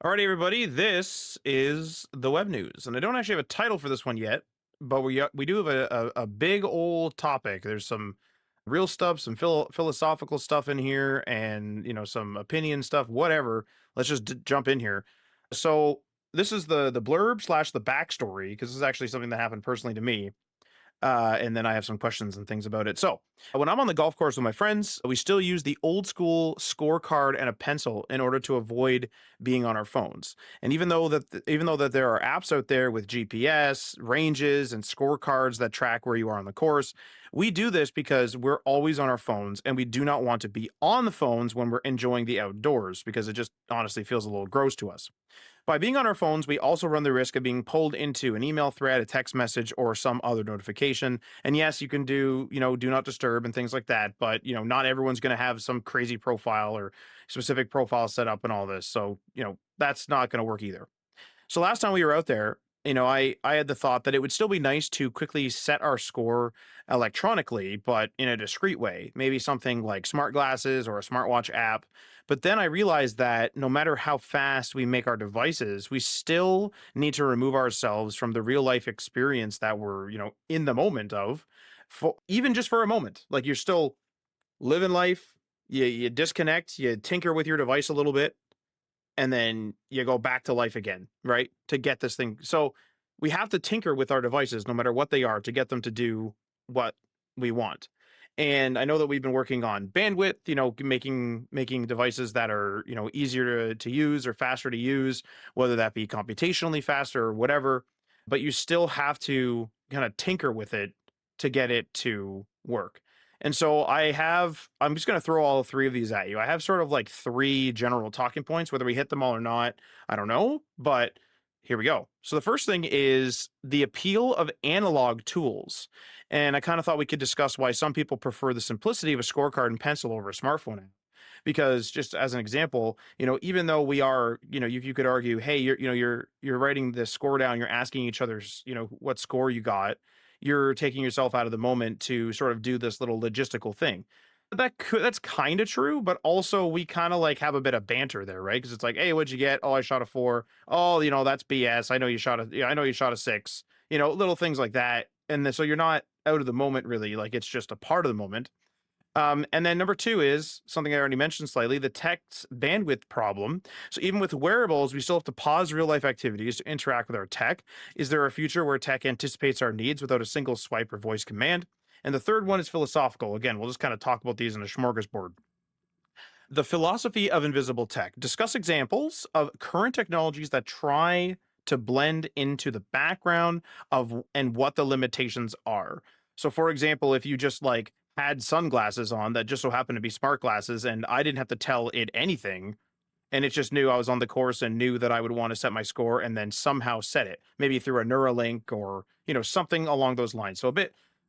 Alrighty, everybody. This is the web news, and I don't actually have a title for this one yet, but we do have a big old topic. There's some real stuff, some philosophical stuff in here, and some opinion stuff. Whatever. Let's just jump in here. So this is the blurb slash the backstory because this is actually something that happened personally to me. And then I have some questions and things about it. So, when I'm on the golf course with my friends, we still use the old school scorecard and a pencil in order to avoid being on our phones. And even though that there are apps out there with GPS, ranges, and scorecards that track where you are on the course, we do this because we're always on our phones and we do not want to be on the phones when we're enjoying the outdoors because it just honestly feels a little gross to us. By being on our phones, we also run the risk of being pulled into an email thread, a text message, or some other notification. And yes, you can do not disturb and things like that, but not everyone's going to have some crazy profile or specific profile set up and all this. So, that's not going to work either. So last time we were out there, I had the thought that it would still be nice to quickly set our score electronically, but in a discreet way, maybe something like smart glasses or a smartwatch app. But then I realized that no matter how fast we make our devices, we still need to remove ourselves from the real life experience that we're, in the moment of, for even just for a moment. Like you're still living life, you disconnect, you tinker with your device a little bit, and then you go back to life again, right? To get this thing. So we have to tinker with our devices, no matter what they are, to get them to do what we want. And I know that we've been working on bandwidth, making devices that are, easier to use or faster to use, whether that be computationally faster or whatever. But you still have to kind of tinker with it to get it to work. And so I'm just going to throw all three of these at you. I have sort of like three general talking points. Whether we hit them all or not, I don't know, but here we go. So the first thing is the appeal of analog tools. And I kind of thought we could discuss why some people prefer the simplicity of a scorecard and pencil over a smartphone app. Because just as an example, even though we are, you could argue, hey, you're writing the score down, you're asking each other's, what score you got, you're taking yourself out of the moment to sort of do this little logistical thing. That's kind of true, but also we kind of like have a bit of banter there, right? Because it's like, hey, what'd you get? Oh, I shot a 4. Oh, that's BS. I know you shot a yeah, I know you shot a 6. Little things like that. And then, so you're not out of the moment really, like it's just a part of the moment. And then number two is something I already mentioned slightly, the text bandwidth problem. So even with wearables, we still have to pause real life activities to interact with our tech. Is there a future where tech anticipates our needs without a single swipe or voice command? And the third one is philosophical. Again, we'll just kind of talk about these in a smorgasbord. The philosophy of invisible tech. Discuss examples of current technologies that try to blend into the background of and what the limitations are. So for example, if you just like had sunglasses on that just so happened to be smart glasses and I didn't have to tell it anything and it just knew I was on the course and knew that I would want to set my score and then somehow set it, maybe through a Neuralink or, something along those lines. So a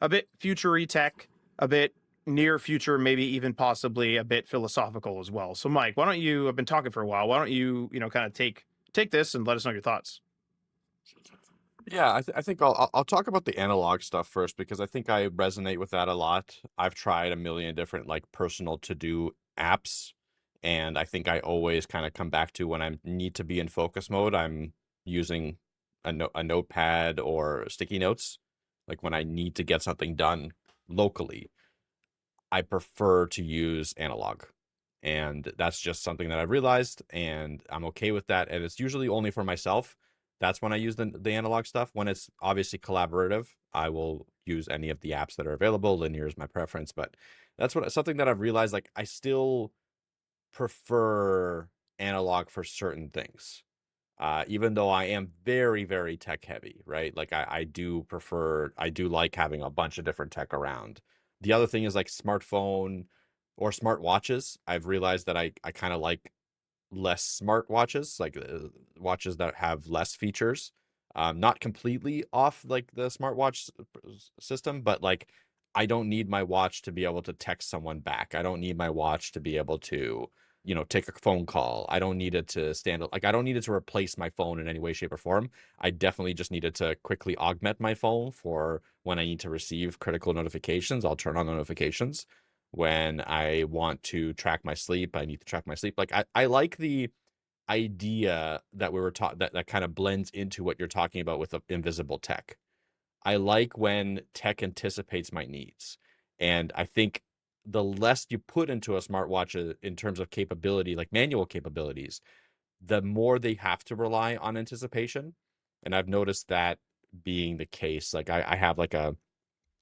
bit future tech, a bit near future, maybe even possibly a bit philosophical as well. So Mike, why don't you, I've been talking for a while. Why don't you, kind of take this and let us know your thoughts. Yeah, I think I'll talk about the analog stuff first because I think I resonate with that a lot. I've tried a million different like personal to-do apps, and I think I always kind of come back to when I need to be in focus mode, I'm using a notepad or sticky notes. Like when I need to get something done locally, I prefer to use analog. And that's just something that I've realized, and I'm okay with that. And it's usually only for myself. That's when I use the analog stuff. When it's obviously collaborative, I will use any of the apps that are available. Linear is my preference, but that's something that I've realized. Like I still prefer analog for certain things, even though I am very, very tech heavy, right? Like I do like having a bunch of different tech around. The other thing is like smartphone or smart watches. I've realized that I kind of like less smart watches, like watches that have less features. Not completely off like the smartwatch system, but like I don't need my watch to be able to text someone back. I don't need my watch to be able to, take a phone call. I don't need it to stand like I don't need it to replace my phone in any way, shape, or form. I definitely just needed to quickly augment my phone for when I need to receive critical notifications. I'll turn on the notifications. When I want to track my sleep, I need to track my sleep. Like I like the idea that we were taught that kind of blends into what you're talking about with the invisible tech. I like when tech anticipates my needs. And I think the less you put into a smartwatch in terms of capability, like manual capabilities, the more they have to rely on anticipation. And I've noticed that being the case. Like I have like I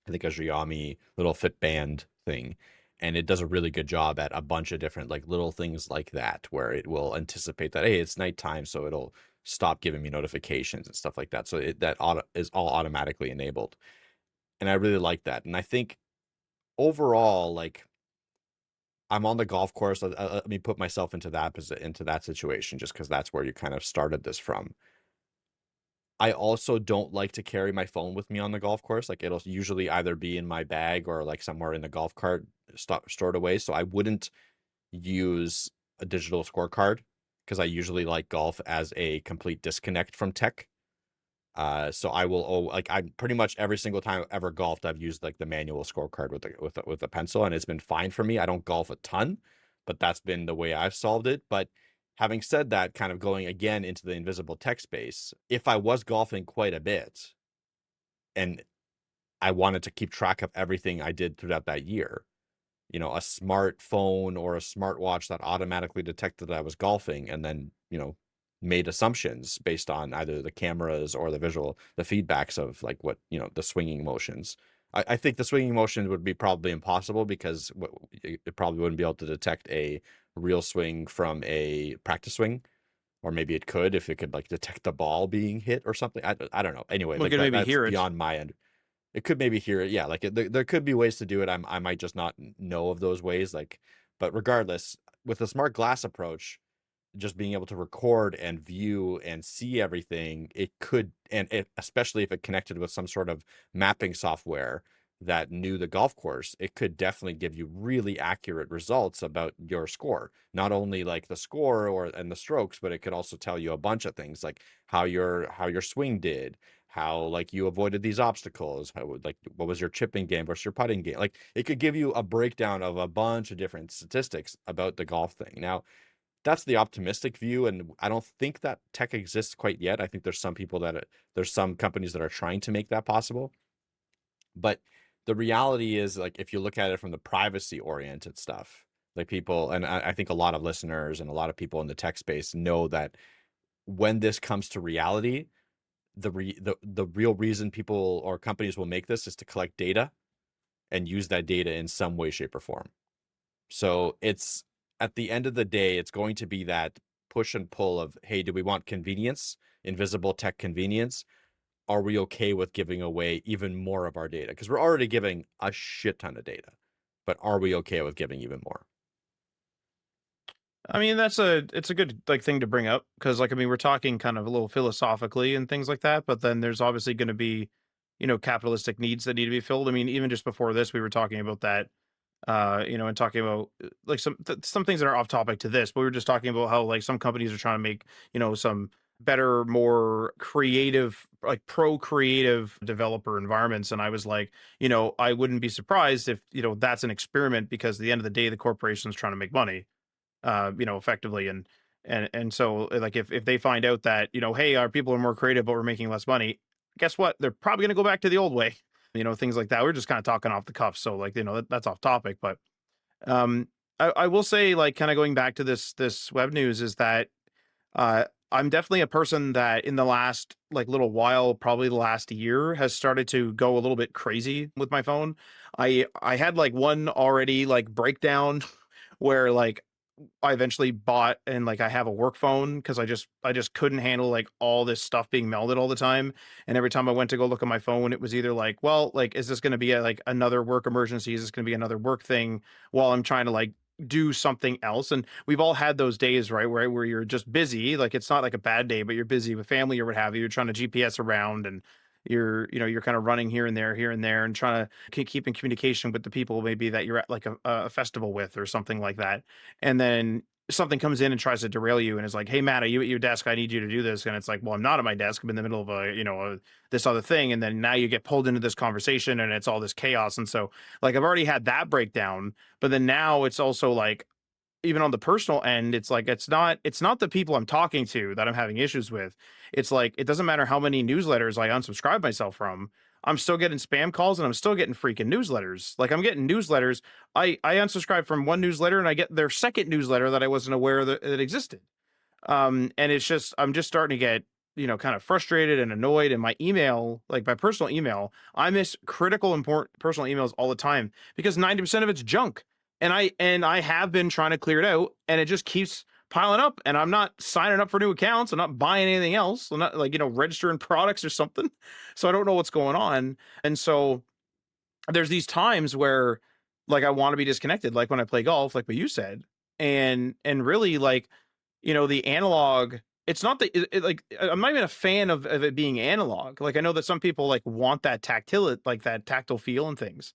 think a Xiaomi little Fitband thing, and it does a really good job at a bunch of different like little things like that, where it will anticipate that hey, it's nighttime, so it'll stop giving me notifications and stuff like that. So that is all automatically enabled, and I really like that. And I think overall, like I'm on the golf course. Let me put myself into into that situation, just because that's where you kind of started this from. I also don't like to carry my phone with me on the golf course. Like it'll usually either be in my bag or like somewhere in the golf cart stored away. So I wouldn't use a digital scorecard because I usually like golf as a complete disconnect from tech. So I will like I pretty much every single time I've ever golfed, I've used like the manual scorecard with a pencil, and it's been fine for me. I don't golf a ton, but that's been the way I've solved it. But having said that, kind of going again into the invisible tech space, if I was golfing quite a bit and I wanted to keep track of everything I did throughout that year, a smartphone or a smartwatch that automatically detected that I was golfing and then, made assumptions based on either the cameras or the feedbacks of like what, the swinging motions. I think the swinging motion would be probably impossible because it probably wouldn't be able to detect a real swing from a practice swing, or maybe it could if it could like detect the ball being hit or something. I don't know. Anyway, We like can maybe that's hear it. beyond my end. It could maybe hear it, yeah, like, there could be ways to do it, I might just not know of those ways, like but regardless, with the smart glass approach, just being able to record and view and see everything, it could especially if it connected with some sort of mapping software that knew the golf course, it could definitely give you really accurate results about your score. Not only like the score and the strokes, but it could also tell you a bunch of things like how your swing did, how like you avoided these obstacles, how like what was your chipping game versus your putting game. Like it could give you a breakdown of a bunch of different statistics about the golf thing. Now, that's the optimistic view, and I don't think that tech exists quite yet. I think there's some companies that are trying to make that possible. But the reality is, like, if you look at it from the privacy oriented stuff, like people, and I think a lot of listeners and a lot of people in the tech space know that when this comes to reality, the real reason people or companies will make this is to collect data and use that data in some way, shape, or form. So it's at the end of the day, it's going to be that push and pull of, hey, do we want convenience, invisible tech convenience? Are we okay with giving away even more of our data? Because we're already giving a shit ton of data, but are we okay with giving even more? I mean, it's a good like thing to bring up because like I mean, we're talking kind of a little philosophically and things like that, but then there's obviously going to be, capitalistic needs that need to be filled. I mean, even just before this, we were talking about that, and talking about like some things that are off topic to this, but we were just talking about how like some companies are trying to make, some better, more creative, like pro creative developer environments. And I was like, I wouldn't be surprised if, that's an experiment because at the end of the day, the corporation's trying to make money, effectively. And so like if they find out that, hey, our people are more creative, but we're making less money, guess what? They're probably gonna go back to the old way, things like that. We're just kind of talking off the cuff. So like, that's off topic. But um I will say, like kind of going back to this web news is that uh I'm definitely a person that in the last like little while, probably the last year, has started to go a little bit crazy with my phone. I had like one already like breakdown where like I eventually bought and like I have a work phone because I just couldn't handle like all this stuff being melded all the time. And every time I went to go look at my phone, it was either like, well, like, is this going to be like another work emergency? Is this going to be another work thing while I'm trying to like do something else? And we've all had those days, right? Where you're just busy. Like it's not like a bad day, but you're busy with family or what have you. You're trying to GPS around and you're kind of running here and there and trying to keep in communication with the people maybe that you're at like a festival with or something like that, and then something comes in and tries to derail you and is like, hey Matt, are you at your desk? I need you to do this. And it's like, well, I'm not at my desk, I'm in the middle of this other thing. And then now you get pulled into this conversation and it's all this chaos. And so like I've already had that breakdown, but then now it's also like even on the personal end, it's like it's not the people I'm talking to that I'm having issues with. It's like it doesn't matter how many newsletters I unsubscribe myself from. I'm still getting spam calls and I'm still getting freaking newsletters. Like I'm getting newsletters. I unsubscribe from one newsletter and I get their second newsletter that I wasn't aware that existed. And it's just I'm just starting to get, kind of frustrated and annoyed. And my email, like my personal email, I miss critical important personal emails all the time because 90% of it's junk. And I have been trying to clear it out and it just keeps piling up, and I'm not signing up for new accounts. I'm not buying anything else. I'm not, like, registering products or something. So I don't know what's going on. And so there's these times where, like, I want to be disconnected, like when I play golf, like what you said. And really, like, the analog, it's not that like I'm not even a fan of it being analog. Like I know that some people like want that tactile, like that tactile feel and things.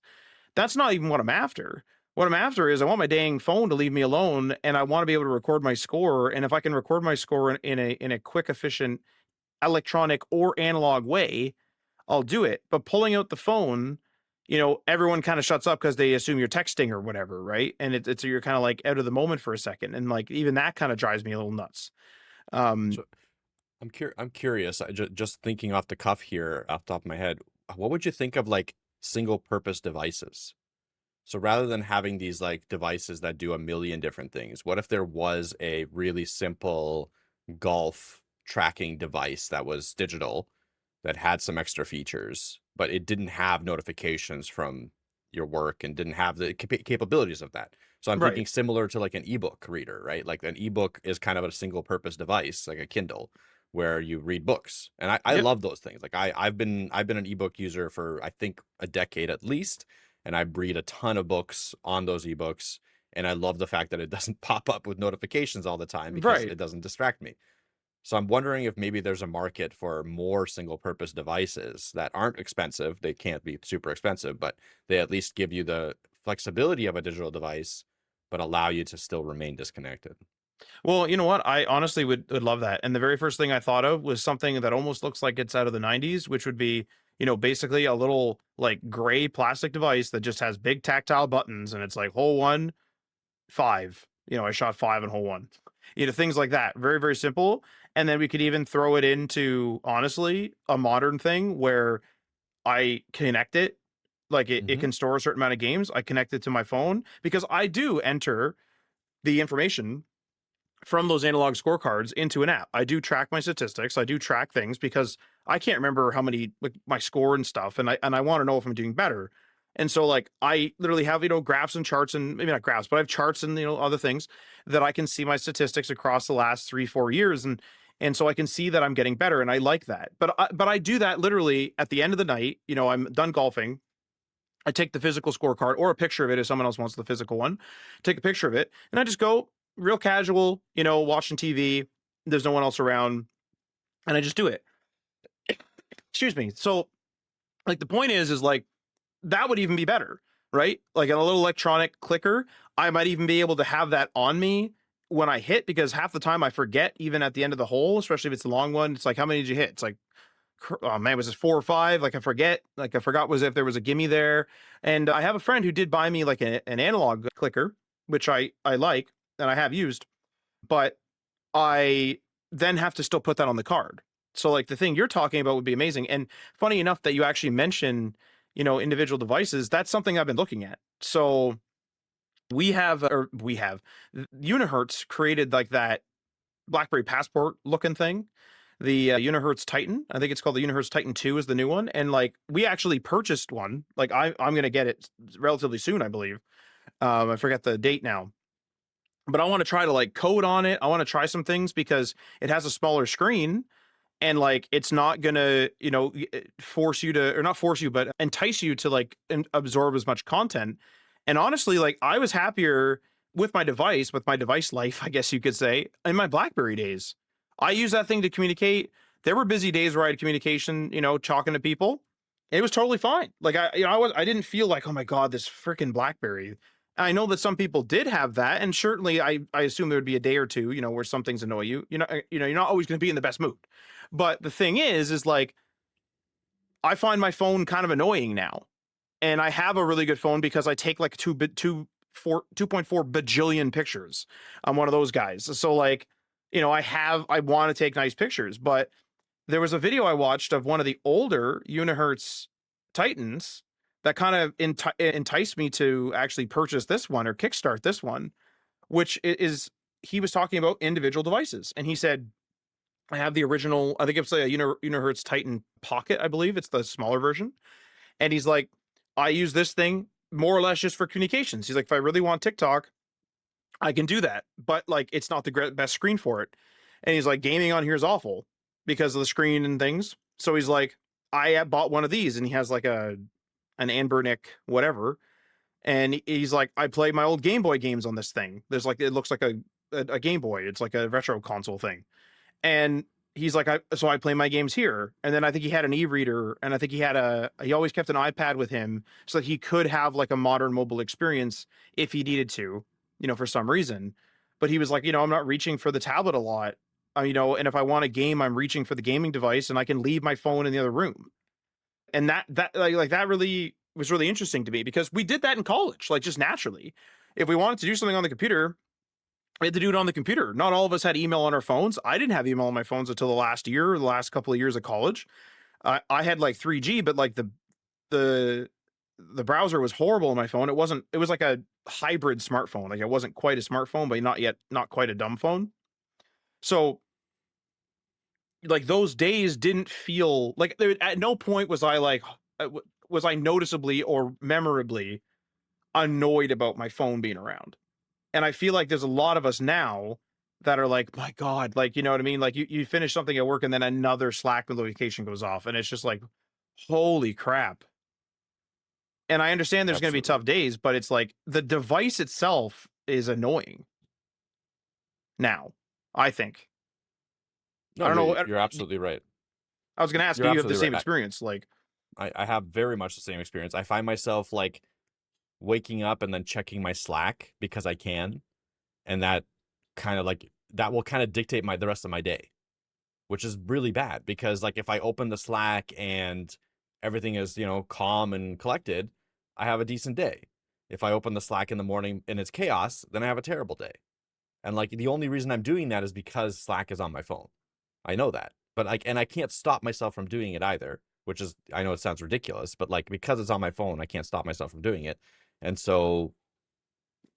That's not even what I'm after. What I'm after is I want my dang phone to leave me alone, and I want to be able to record my score. And if I can record my score in a quick, efficient electronic or analog way, I'll do it. But pulling out the phone, everyone kind of shuts up because they assume you're texting or whatever, right? And it's you're kind of like out of the moment for a second, and like even that kind of drives me a little nuts. Um, So I'm curious. Just thinking off the cuff here, off the top of my head, what would you think of like single purpose devices? So rather than having these like devices that do a million different things, what if there was a really simple golf tracking device that was digital that had some extra features, but it didn't have notifications from your work and didn't have the capabilities of that. So I'm thinking right. similar to like an ebook reader, right? Like an ebook is kind of a single purpose device, like a Kindle, where you read books. And I Yep. love those things. Like I've been an ebook user for I think a decade at least, and I read a ton of books on those ebooks. And I love the fact that it doesn't pop up with notifications all the time because Right. it doesn't distract me. So I'm wondering if maybe there's a market for more single purpose devices that aren't expensive. They can't be super expensive, but they at least give you the flexibility of a digital device, but allow you to still remain disconnected. Well, you know what? I honestly would love that. And the very first thing I thought of was something that almost looks like it's out of the 90s, which would be, basically a little like gray plastic device that just has big tactile buttons, and it's like hole one, five. I shot five in hole one. Things like that. Very, very simple. And then we could even throw it into, honestly, a modern thing where I connect it. Like it Hmm. can store a certain amount of games. I connect it to my phone because I do enter the information from those analog scorecards into an app. I do track my statistics. I do track things because I can't remember how many, like, my score and stuff, and I want to know if I'm doing better. And so, like, I literally have, graphs and charts, and maybe not graphs, but I have charts and, other things that I can see my statistics across the last 3 4 years, and so I can see that I'm getting better, and I like that. But I do that literally at the end of the night. I'm done golfing. I take the physical scorecard or a picture of it if someone else wants the physical one. Take a picture of it, and I just go real casual, watching TV. There's no one else around, and I just do it. Excuse me. So, like, the point is like that would even be better, right? Like a little electronic clicker. I might even be able to have that on me when I hit, because half the time I forget, even at the end of the hole, especially if it's a long one. It's like, how many did you hit? It's like, oh man, was it 4 or 5? Like I forget. Like I forgot was if there was a gimme there. And I have a friend who did buy me like an analog clicker, which I like and I have used, but I then have to still put that on the card. So like the thing you're talking about would be amazing. And funny enough that you actually mention, individual devices. That's something I've been looking at. So we have Unihertz created like that BlackBerry Passport looking thing, the Unihertz Titan. I think it's called the Unihertz Titan 2 is the new one. And like we actually purchased one. Like I'm gonna get it relatively soon, I believe. I forget the date now. But I want to try to like code on it. I want to try some things because it has a smaller screen, and like it's not gonna, force you to, or not force you, but entice you to like absorb as much content. And honestly, like I was happier with my device life, I guess you could say, in my BlackBerry days. I use that thing to communicate. There were busy days where I had communication, talking to people. It was totally fine. Like I didn't feel like, oh my god, this freaking BlackBerry. I know that some people did have that, and certainly I assume there would be a day or two, where some things annoy you. You're not always going to be in the best mood. But the thing is like I find my phone kind of annoying now, and I have a really good phone because I take like two 2.4 bajillion pictures. I'm one of those guys. So like, I want to take nice pictures, but there was a video I watched of one of the older Unihertz Titans that kind of enticed me to actually purchase this one or kickstart this one, which is he was talking about individual devices, and he said, "I have the original. I think it's a Unihertz Titan Pocket. I believe it's the smaller version." And he's like, "I use this thing more or less just for communications." He's like, "If I really want TikTok, I can do that, but like it's not the best screen for it." And he's like, "Gaming on here is awful because of the screen and things." So he's like, "I bought one of these," and he has like an Anbernic whatever, and he's like, "I play my old Game Boy games on this thing. There's like it looks like a Game Boy. It's like a retro console thing." And he's like, I play my games here. And then I think he had an e-reader, and I think he always kept an iPad with him so that he could have like a modern mobile experience if he needed to, for some reason. But he was like, I'm not reaching for the tablet a lot. And if I want a game, I'm reaching for the gaming device, and I can leave my phone in the other room. And that like that really was really interesting to me, because we did that in college, like just naturally. If we wanted to do something on the computer, we had to do it on the computer. Not all of us had email on our phones. I didn't have email on my phones until the last couple of years of college. I had like 3G, but like the the browser was horrible on my phone. It wasn't. It was like a hybrid smartphone. Like it wasn't quite a smartphone, but not quite a dumb phone. So like those days didn't feel like at no point was I like was I noticeably or memorably annoyed about my phone being around. And I feel like there's a lot of us now that are like, my God, like, you know what I mean? Like you finish something at work and then another Slack notification goes off. And it's just like, holy crap. And I understand there's going to be Absolutely. tough days, but it's like the device itself is annoying now, I think. No, I don't know. you're absolutely right. I was going to ask You're you, you have the absolutely same right. experience. Like, I have very much the same experience. I find myself like waking up and then checking my Slack because I can, and that will kind of dictate the rest of my day, which is really bad because like if I open the Slack and everything is, calm and collected, I have a decent day. If I open the Slack in the morning and it's chaos, then I have a terrible day. And like the only reason I'm doing that is because Slack is on my phone. I know that. But I can't stop myself from doing it either, which is, I know it sounds ridiculous, but like because it's on my phone, I can't stop myself from doing it. And so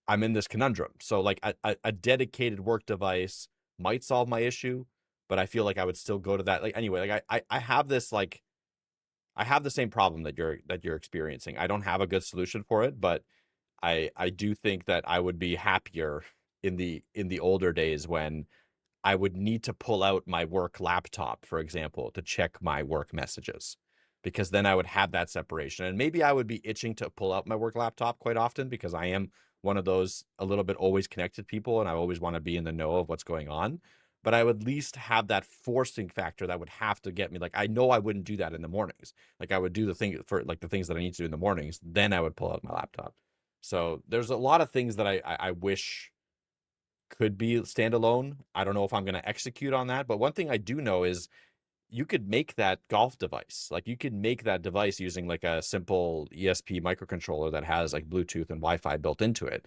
I'm in this conundrum. So like a dedicated work device might solve my issue, but I feel like I would still go to that. Like anyway, like I have this like I have the same problem that you're experiencing. I don't have a good solution for it, but I do think that I would be happier in the older days when I would need to pull out my work laptop, for example, to check my work messages, because then I would have that separation. And maybe I would be itching to pull out my work laptop quite often because I am one of those a little bit always connected people and I always want to be in the know of what's going on. But I would at least have that forcing factor that would have to get me. Like, I know I wouldn't do that in the mornings. Like, I would do the things that I need to do in the mornings. Then I would pull out my laptop. So there's a lot of things that I wish could be standalone. I don't know if I'm going to execute on that, but one thing I do know is you could make that golf device. Like you could make that device using like a simple ESP microcontroller that has like Bluetooth and Wi-Fi built into it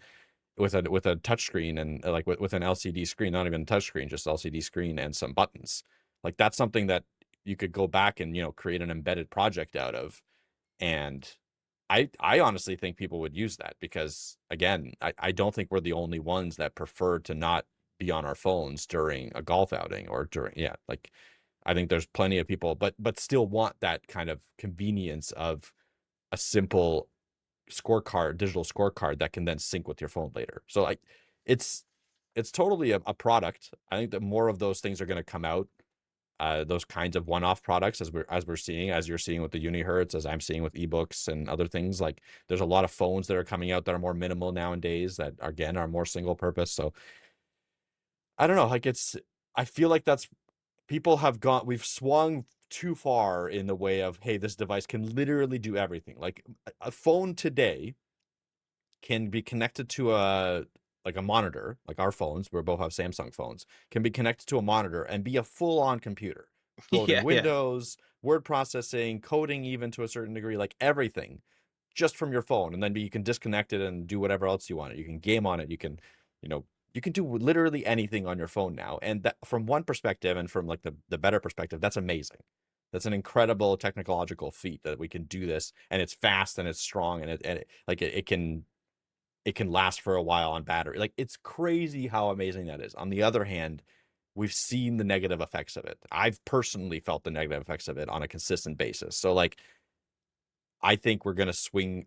with a touch screen and like with an LCD screen, not even a touch screen, just LCD screen and some buttons. Like that's something that you could go back and, create an embedded project out of. And I honestly think people would use that because again, I don't think we're the only ones that prefer to not be on our phones during a golf outing or like I think there's plenty of people but still want that kind of convenience of a simple digital scorecard that can then sync with your phone later. So like it's it's totally a product. I think that more of those things are going to come out, those kinds of one-off products as you're seeing with the Unihertz, as I'm seeing with ebooks and other things. Like there's a lot of phones that are coming out that are more minimal nowadays that again are more single purpose. So I don't know, like I feel like we've swung too far in the way of, hey, this device can literally do everything. Like a phone today can be connected to a monitor, like our phones, we both have Samsung phones, can be connected to a monitor and be a full-on computer, floating yeah, yeah. windows, word processing, coding, even to a certain degree, like everything just from your phone, and then you can disconnect it and do whatever else you want. You can game on it. You can, you know, you can do literally anything on your phone now. And that, from one perspective, and from like the better perspective, that's amazing. That's an incredible technological feat that we can do this, and it's fast and it's strong, and it can last for a while on battery. Like, it's crazy how amazing that is. On the other hand, we've seen the negative effects of it. I've personally felt the negative effects of it on a consistent basis. So like, I think we're going to swing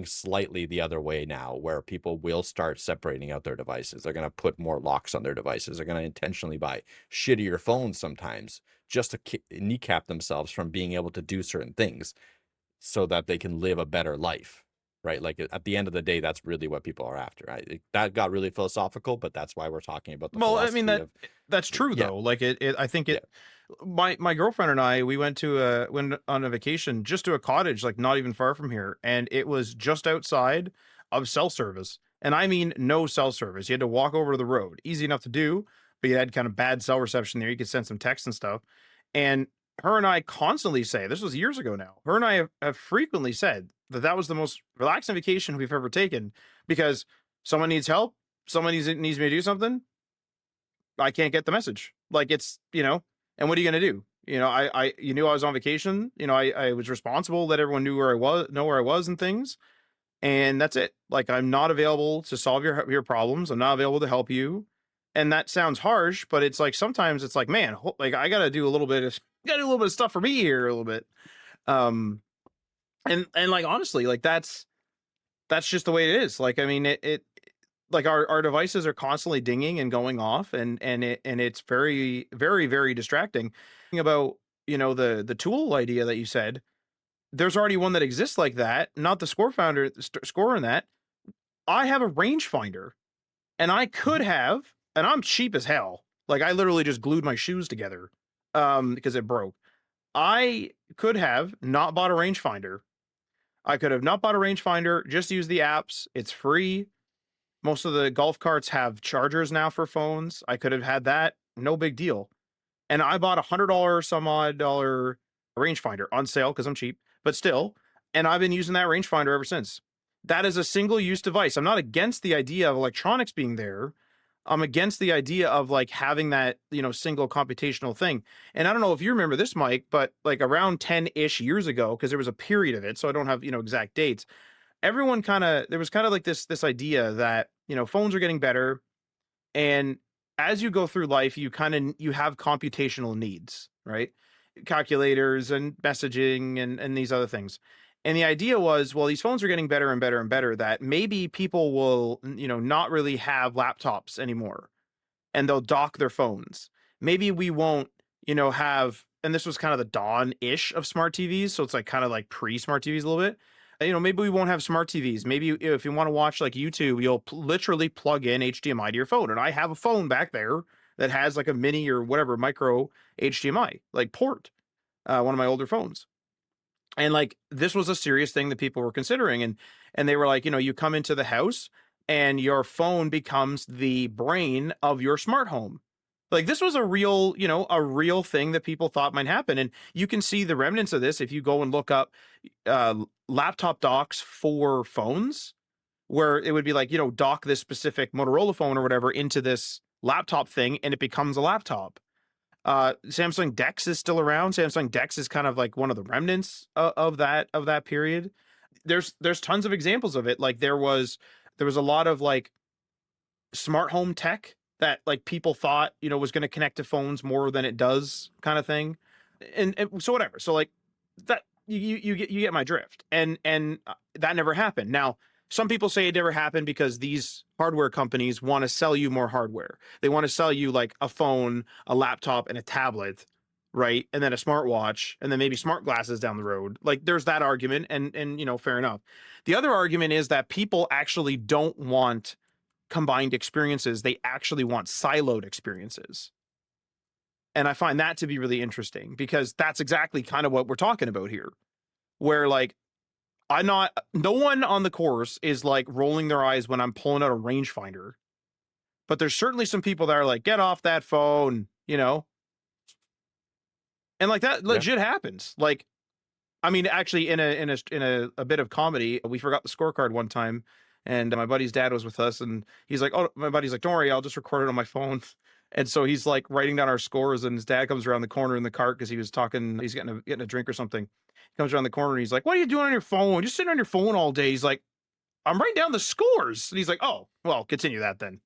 slightly the other way now, where people will start separating out their devices. They're going to put more locks on their devices. They're going to intentionally buy shittier phones sometimes just to kneecap themselves from being able to do certain things so that they can live a better life, right? Like, at the end of the day, that's really what people are after. That got really philosophical, but that's why we're talking about the Well, I mean philosophy of, that's true yeah, though. Like I think yeah. it. My girlfriend and I, we went on a vacation just to a cottage like not even far from here, and it was just outside of cell service, and I mean no cell service. You had to walk over to the road, easy enough to do, but you had kind of bad cell reception there. You could send some text and stuff, and her and I constantly say, this was years ago now. Her and I have frequently said that that was the most relaxing vacation we've ever taken because someone needs help, someone needs me to do something, I can't get the message. Like it's, and what are you gonna do? You knew I was on vacation. I was responsible that everyone knew where I was and things. And that's it. Like I'm not available to solve your problems. I'm not available to help you. And that sounds harsh, but it's like sometimes it's like, man, like I gotta do a little bit of gotta do a little bit of stuff for me here a little bit. Um and like honestly, like that's just the way it is. Like I mean it like our devices are constantly dinging and going off and it's very very very distracting. About the tool idea that you said, there's already one that exists like that, not the score in that. I have a rangefinder, and I could Mhm. have, and I'm cheap as hell, like I literally just glued my shoes together because it broke. I could have not bought a rangefinder. I could have not bought a rangefinder, just use the apps. It's free. Most of the golf carts have chargers now for phones. I could have had that, no big deal. And I bought $100 some odd dollar rangefinder on sale because I'm cheap, but still. And I've been using that rangefinder ever since. That is a single use device. I'm not against the idea of electronics being there. I'm against the idea of like having that, single computational thing. And I don't know if you remember this, Mike, but like around 10-ish years ago, because there was a period of it, so I don't have, exact dates. Everyone there was kind of like this idea that, phones are getting better, and as you go through life, you have computational needs, right? Calculators and messaging and these other things. And the idea was, well, these phones are getting better and better and better, that maybe people will, not really have laptops anymore and they'll dock their phones. Maybe we won't, have, and this was kind of the dawn-ish of smart TVs, so it's like kind of like pre-smart TVs a little bit. Maybe we won't have smart TVs. Maybe if you want to watch like YouTube, you'll literally plug in HDMI to your phone. And I have a phone back there that has like a mini or whatever micro HDMI like port, one of my older phones. And like this was a serious thing that people were considering, and they were like, you come into the house and your phone becomes the brain of your smart home. Like this was a real thing that people thought might happen, and you can see the remnants of this if you go and look up laptop docks for phones, where it would be like, dock this specific Motorola phone or whatever into this laptop thing and it becomes a laptop. Samsung Dex is still around. Samsung Dex is kind of like one of the remnants of that period. There's tons of examples of it. Like there was a lot of like smart home tech that like people thought, was going to connect to phones more than it does kind of thing. And so whatever. So like that you get my drift. And that never happened. Now, some people say it never happened because these hardware companies want to sell you more hardware. They want to sell you like a phone, a laptop, and a tablet, right? And then a smartwatch, and then maybe smart glasses down the road. Like there's that argument, and fair enough. The other argument is that people actually don't want combined experiences. They actually want siloed experiences. And I find that to be really interesting because that's exactly kind of what we're talking about here. Where like no one on the course is like rolling their eyes when I'm pulling out a rangefinder, but there's certainly some people that are like, get off that phone, and like that Yeah. legit happens. Like I mean, actually, in a bit of comedy, we forgot the scorecard one time, and my buddy's dad was with us, and he's like, "Oh," my buddy's like, "Don't worry, I'll just record it on my phone." And so he's like writing down our scores, and his dad comes around the corner in the cart because he was talking. He's getting a drink or something. He comes around the corner, and he's like, "What are you doing on your phone? Just sitting on your phone all day." He's like, "I'm writing down the scores," and he's like, "Oh, well, continue that then."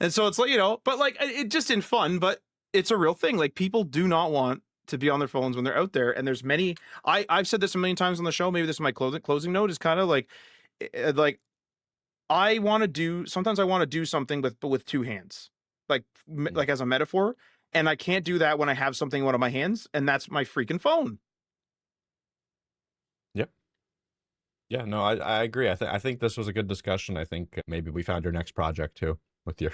And so it's like, but like it just in fun, but it's a real thing. Like people do not want to be on their phones when they're out there. And there's many, I've said this a million times on the show. Maybe this is my closing note is kind of like sometimes I want to do something with two hands, like, Mm. like as a metaphor. And I can't do that when I have something in one of my hands, and that's my freaking phone. Yep. Yeah, no, I agree. I think this was a good discussion. I think maybe we found your next project too with your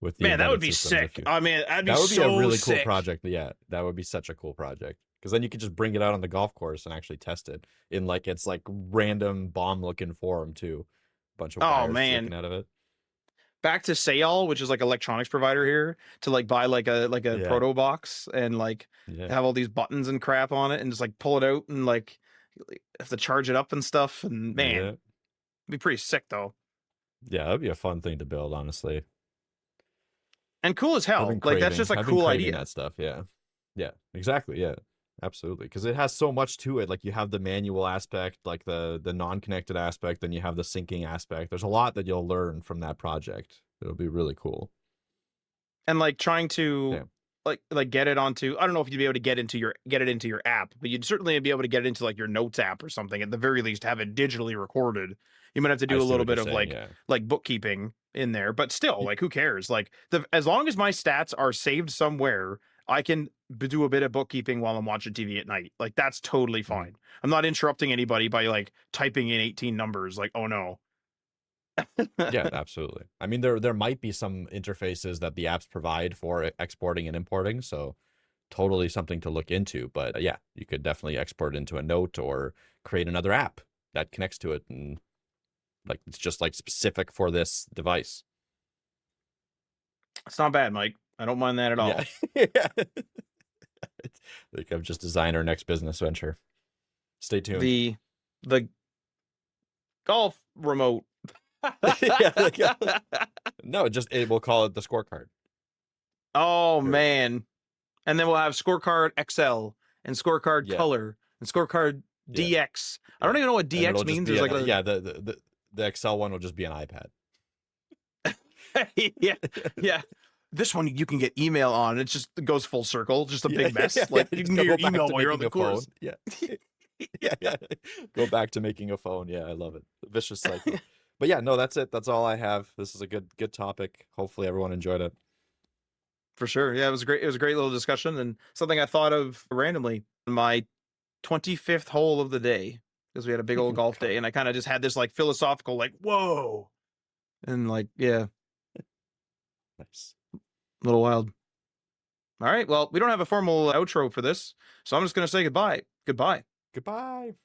with the Man, that would embedded be systems. If sick. you I mean, that'd be That would be a so really cool sick. project. Yeah, that would be such a cool project because then you could just bring it out on the golf course and actually test it in like its like random bomb looking form too. Bunch of Oh wires man. sticking out of it. Back to Sayal, which is like electronics provider here, to like buy like a Yeah, proto box and like yeah, have all these buttons and crap on it and just like pull it out and like have to charge it up and stuff. And man, yeah, it'd be pretty sick though. yeah. That'd be a fun thing to build, honestly. And cool as hell. Like that's just a I've been cool craving idea. that stuff. Yeah, yeah, exactly. Yeah, absolutely. Because it has so much to it. Like you have the manual aspect, like the non-connected aspect, then you have the syncing aspect. There's a lot that you'll learn from that project. It'll be really cool. And like trying to Yeah. like get it onto, I don't know if you'd be able to get it into your app, but you'd certainly be able to get it into like your notes app or something. At the very least, have it digitally recorded. You might have to I do a see little what you're bit of saying. Yeah. like bookkeeping in there, but still, Y- like who cares? Like as long as my stats are saved somewhere, I can do a bit of bookkeeping while I'm watching TV at night. Like that's totally mhm. fine. I'm not interrupting anybody by like typing in 18 numbers. Like, oh no. Yeah, absolutely. I mean, there might be some interfaces that the apps provide for exporting and importing, so totally something to look into. But yeah, you could definitely export into a note or create another app that connects to it, and like it's just like specific for this device. It's not bad, Mike. I don't mind that at Yeah, all. yeah. Like I've just designed our next business venture. Stay tuned. The golf remote. Yeah, no, just we'll call it the scorecard. Oh Period. man. And then we'll have scorecard XL and scorecard Yeah, color and scorecard yeah, DX. I don't yeah. even know what And it'll DX just means. be There's an like a yeah the Excel one will just be an iPad. yeah, yeah. This one you can get email on. It goes full circle, just a Yeah, big yeah, mess. yeah. Like you Just can get your go back email to while you're on making the a phone. course. Yeah. Yeah, yeah. Go back to making a phone. Yeah, I love it. Vicious cycle. But yeah, no, that's it. That's all I have. This is a good topic. Hopefully everyone enjoyed it. For sure. Yeah, it was a great little discussion and something I thought of randomly on my 25th hole of the day because we had a big old golf God, day and I kind of just had this like philosophical like whoa and like yeah, nice. a little wild. All right. Well, we don't have a formal outro for this, so I'm just going to say goodbye. Goodbye. Goodbye.